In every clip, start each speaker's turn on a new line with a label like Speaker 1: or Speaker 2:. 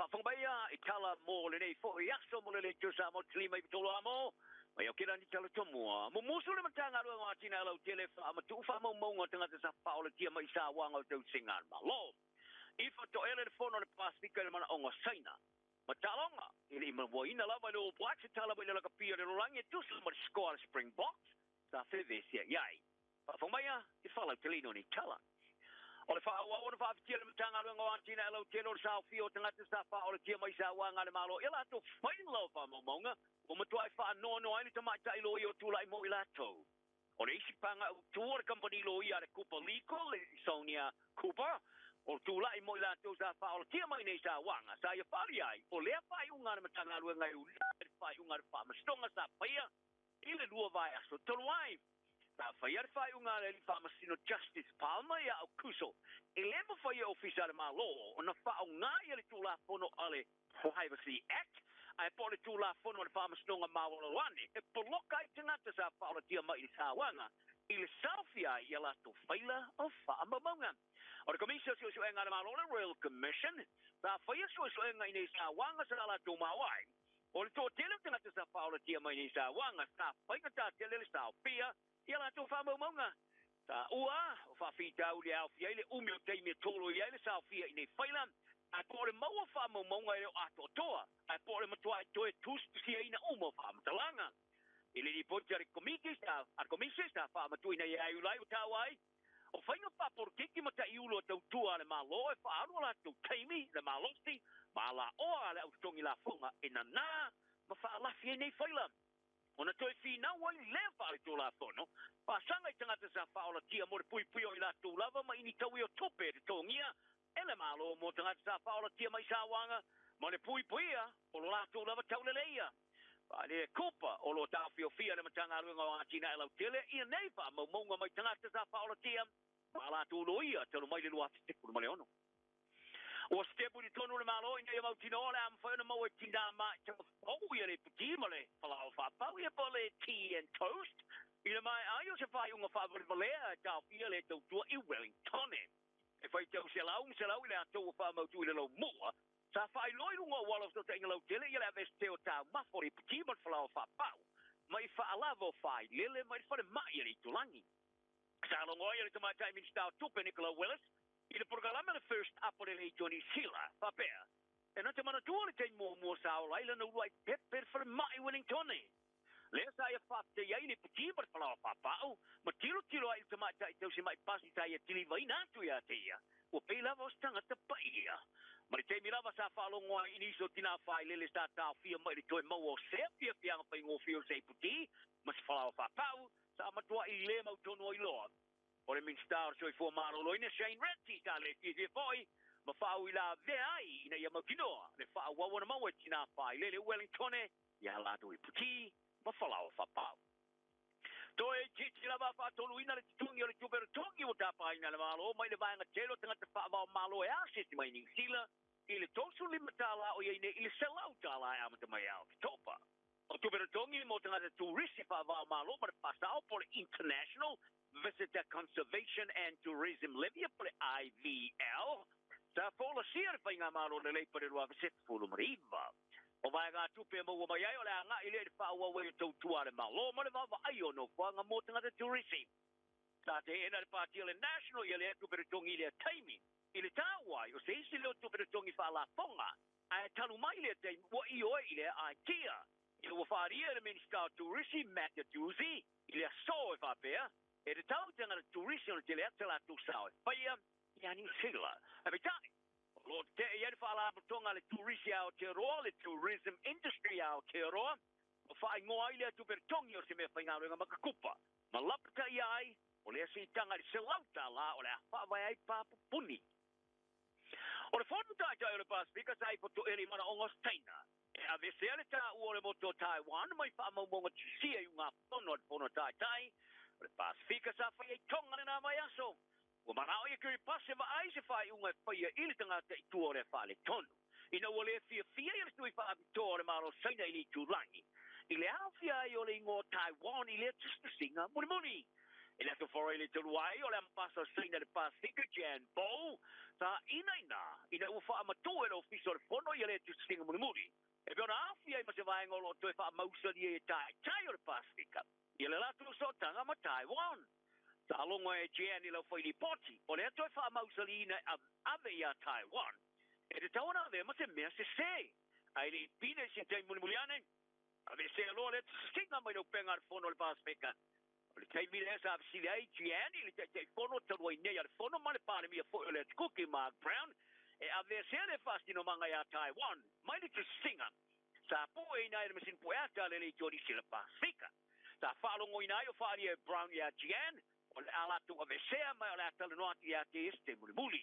Speaker 1: Whawhangbaia, I tala mō le nei fo, I aso mō le le tiosa mō tili mai pitolo amo, mai au kira ni tala tomua. Mo musu le matanga rua ngā tina lau tele wha, ma tu wha mau maunga tangata sa wha o le tia mai sa wanga o tau singan ma. Lo, ifa to ele le fono le pasifika le mana onga saina. Ma talonga, ili ima waina lava le o buatsi tala mai le laka pia le rolangi e tusu ma score Springboks, sa whiwesia iai. Whawhangbaia, I whalau telino ni tala. O le whaaua o le whaafitia le matanga rua ngā tina lau tele o le sao fio tangata sa wha o le tia mai sa wanga le malo. Ila ato whainlau wha maunga, o matua I wha no ai ni tamata I lo I o tula I mo I lato. O le isi panga o tua le company lo I a le Cooper Liko, le Sonia Cooper, o tula I mo I lato sa wha o le tia mai nei sa wanga. Sa ia whari ai, o lea whai unga le matanga rua ngai u le whai unga le wha mastonga sa whaia, I le lua vai aso tolu ai. Sa whaia le whai unga le wha masino Justice Palmer ia au kuso. E lema whaia ofisa le malo, o na wha o ngā ia le tula fono ale Privacy Act, ai po le tula fono le whamastonga mawaloane, e poloka I tangata sa whaolatia mai I sa wanga, I le salfia I ala to whaila o whaamamonga. O le komisia sio e ngā le malo le Royal Commission, sa whaia sio e ngā I nei sa wanga sa ala to mawai. O le tō tele tangata sa whaolatia mai nei sa wanga, sa whainga tā tele le salfia, I ala to whaamamonga. Sa ua, o whawhita uli au fia, ile umio teimia tolo I le salfia I nei whaila, a po le maua whaamamonga I le ato toa, a po le matua I toe tustusia ina umo whaamatalanga. Ile ni potia le komiki sa, a komisi sa whaamatuina I ai ulai o tawai, o whainga whapor kiki mata I ulo tau tua le malo, e whaaru la tau teimi, le malosti, ma la oa le austongi la funga, e na nā, ma whaalafi nei whaila. Ona toi whina wai le whaale tō la whono, pasanga I tangata sa whaola tia mo le pui pui o I la tō lava, ma ini tau I o tope te tōngia, ele malo mo tangata sa whaola tia mai sa wanga, ma le pui puia, o lo la tō lava tau le leia. Pa le kopa, o lo tau fio fia le matanga runga o atina e lau tele, ia nei wha mo monga mai tangata sa whaola tia, ma la tō lo ia, talo mai le lua tipu le male ono. O stepu di tonu le malo ina ia mautino le am whaina mau e tinda ma te au ia le puti ma le whalao whapau ia po le tea and toast. Ina mai ai o se whai unga whaapari malea tau fia le tau tua I Wellington. E whai tau se lau le a tau wha mautu I le lau mua. Sa whai loi runga wala o ta inga lau tele ia le aves teo tau mafori puti ma whalao whapau. Mai whaalavo whai lele mai whare mai ia le tulangi. Sa longo ia le tamatai min stau tupe Nicola Willis. I le programa le first up o le lei Johnny Sila, papea. E na te mana tua le tei mua sa o laila na uruai peper for mai Wellington. Le sa ia whapte iai le puti par whalao whapau, ma tiro ai te mai tai tau se mai pasi tai a tili vai nātu ia te ia. O pei lava o stanga te pai ia. Ma le teimi lava sa whalongoa iniso tina whai lele sta tau fia mai le toi mau o se fia fianga pai ngō fio se puti, ma se whalao whapau, sa matua I le mau tono I loa. O le minstar so I fua maro loina Shane Renty ta le ki foi ma fau I la veai ina ia makinoa le fa wawana mau e tina fai le Wellington ia lato I puti ma falau whapau. Toi titi lava fa tolu ina le titungi o le tubero tongi o tapa ina le malo mai le vaenga telo tangata wha wao malo e asesi mai ning sila I le tosu limatala o ine I le selau tala e amata mai au topa. O tubero tongi mo tangata turisi wha wao malo ma le pasao po le international Visitor Conservation and Tourism Levy por IVL. Sa fola sier pa nga malo le lei pare rua visit fulu mariva. O vai ga tupe mo wa mai o la nga ile fa wa we to tua le malo mo le va ai no fa nga mo tanga de tourism. Sa te ena le party le national ile tu per tongi le taimi. Ile tawa o se isi le tu per tongi fa la fonga. Ai talu mai le te wa I o ile idea. Ile wa fa ria le minister tourism Mataduzi. Ile so fa per e te tau tanga le tourism le tele atela tu sao. Paia, ia ni sigla. Habi tai. Lo te ieri whala apatonga le tourism au te roa, le tourism industry au te roa. O whai ngoa ile tu per tongi o se me whainga renga makakupa. Ma lapata iai, o le asi tanga le selauta la, o le whawai ai pāpu puni. O le whonu tātai o le Pasifika sai poto eri mana ongos taina. E a vese ale tā ua le moto Taiwan, mai whaamaumonga tisia I unga whono tātai, le Pasifika sa whai tonga na mai aso. O marao ia kiri pase ma ai se whai unga whai ili tangata I tua re whale tonu. Ina ua le fia ia le tui wha abitoa le maro saina ili tūlangi. I le awhia I o le ingo Taiwan I le tustu singa muni. Ila to for ile to wai o le paso sina de Pacific Jan Bo ta ina ufa ma to e official fono ile to singa muri e pe ona afi ai ma se vai ngolo to fa mausa di tai o le Pacific ile la tu so tanga ma Taiwan ta longo e Jan ile foi di poti o le to fa mausa ina ave ya Taiwan e te tauna ve ma se me se ai le pine se te muliane ave se lo le singa mai no pengar fono le Pacific. Le tai mi lesa si ai Gianni le tai fono to noi nei al fono male pane mi fo le cookie Mark Brown e ave se le fasti no manga ya Taiwan mai le singa sa po e nai le mesin poeta le jodi si le Pacifica sa falo ngoi nai o fari e Brown ya Gian o le ala tu ave se mai le tale no ya te este muli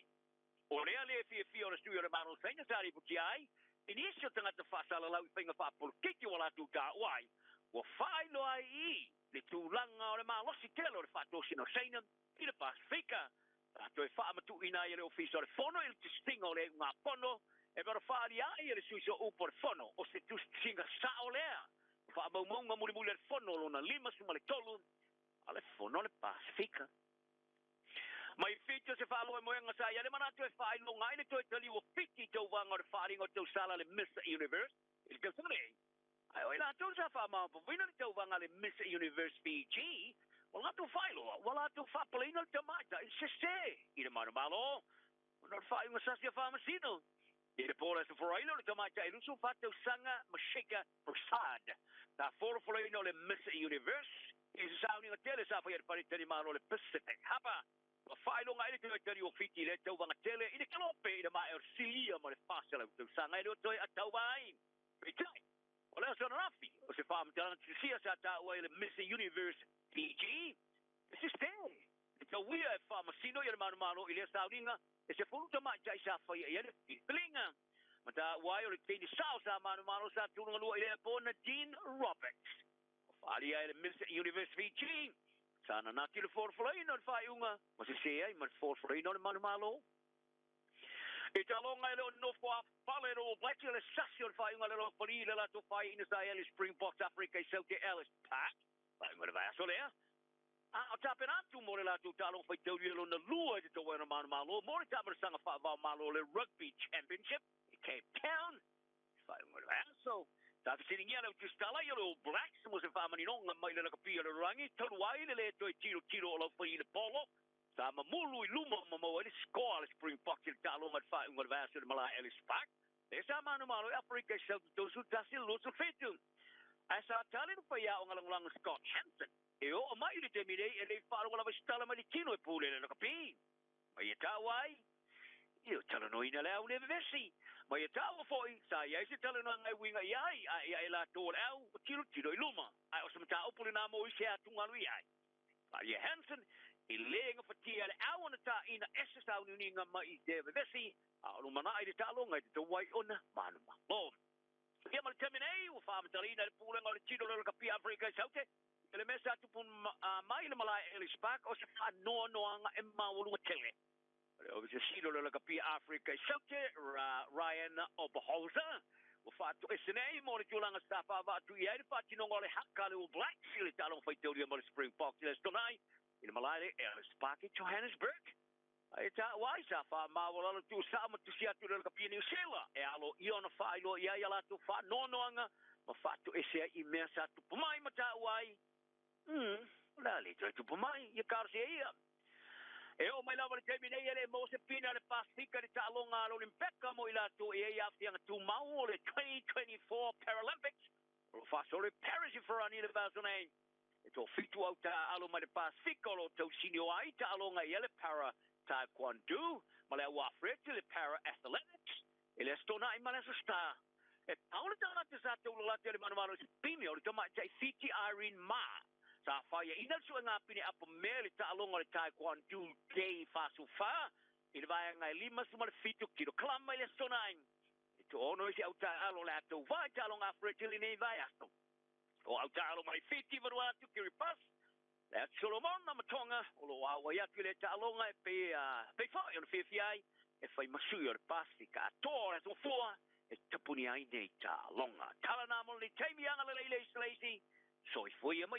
Speaker 1: o le fi o le studio le mano senga sari bukiai inisio tanga te fasala lau finga fa por kiki wala tu ta wai o fai no ai le tūlanga o le malosi telo le whātosi no seina i le Pacifica. Tātou e whaamatu ina i le ofisa o le whono i le tistinga o le ngā pono e bara whaari ai i le suiso upo le whono o se tistinga sa o lea. Whaamaunga muri le whono lona lima suma le tolu a le whono le Pacifica. Mai whito se whaaloa moenga sa ia le manatu e whaino ngai le toi tali o whiti tau wanga o le whaaringa o tau sala le Mr. Universe. I le kautangare. Ai oi la tau sa fa ma po vina tau vanga le Miss Universe PG wala tu failo wala tu fa pleno te mata il se i le mano malo no fa un sassia fa masino e le pola se foraino le mata e lusu fa tau sanga mashika prosad da forfolino le Miss Universe is sounding a tele sa fa per tele malo le Pacific hapa o failo ngai le tele o fiti le tau vanga tele i le kalope i le ma ersilia ma le fasela tau sanga le toi atau vai pitai. Olha só rafi, você fala então se essa tá o ele Miss Universe PG, esse tem. Então we are farmacino e mano ele está linga, esse fundo mais já já foi ele linga. Mas tá o ele tem salsa mano sa tudo no ele pona Dean Roberts. Ali ele Miss Universe PG. Sana na telefone foi não faz uma, mas se é mas foi não mano e te alonga ele no fo fale no black ele sassion fai un lelo poli le la to fai in Israel Springboks Africa South Ellis Pack fai un va so le a tapena tu mo la tu talo fai tau le no lua de to wana malo mo ta mer sanga fa va malo le rugby championship in Cape Town fai un va so ta sitting yellow to stala yellow blacks mo se fa mani no mai le ka pia le rangi to wai le to tiro lo fai le polo sa mamulu luma mamo ele score Springboks il talo mat fa un va so mala Ellis Pack. Esa mano malo Afrika South to su tasil lo su fetu. Asa talin pa ya ang lang Scott Hansen. E o mai le temire e le falo la stala malicino e pule le capi. Ma ye tawai. Io talo no ina la une vesi. Ma ye tawo foi sa ye se talo no ngai winga yai ai la to au tiro luma. Ai o smata o pule na mo i se atunga lu yai. Pa ye Hansen i lenga fatia le au na ta ina esa sa uninga mai de vesi. Alu mana ai talo ngai te wai ona manu ma. Bo. Ia mal terminei o fam talina le pula ngol tiro le kapi Afrika Saute. Ele mesa tu pun mai le malai Ellis Pack o se fa no anga e maulu tele. O se silo le kapi Afrika Saute Ryan Oberholzer. O fa tu esnei mo le tulanga stafa va tu ia fa tino ngol hakale o black sile talo fa teoria mo Springboks le stonai. In malai Ellis Pack in Johannesburg. Ai ta wai sa fa ma wala tu sa ma tu sia tu le kapi New Zealand e alo iona fa ilo ia la tu fa no anga ma fa tu ese i mesa tu mai mata wai la le tu mai ia kar se ia e o mai la vale terminei ele mo se pina le Pacifica de talonga lo limpeka mo ila tu e ia fianga tu mau le 2024 Paralympics o fa sole Paris for ani le bazone e to fitu au ta alo mai le Pacifica lo tu sinio ai talonga ele para Taekwondo, male wa frete le para athletics, ele stona i male sta. E paula tana te sa te ulala te le mano pini o te mai te fiti Irene Ma. Sa fa ia ina su nga pini apa mele ta alonga le Taekwondo day fa su fa. Ina vai nga lima su male fitu kilo klama ile stona. E to ono si au ta alo la to vai ta alonga frete le nei vai asto. O au ta alo mai fiti varua tu kiri pas. Le Solomon na matonga o lo wa ya tu le talonga pe fa on fiai e fai masui o Pacifica tora so fo e tapuni ai nei talonga tala na mo le taimi anga le lazy so i foi ma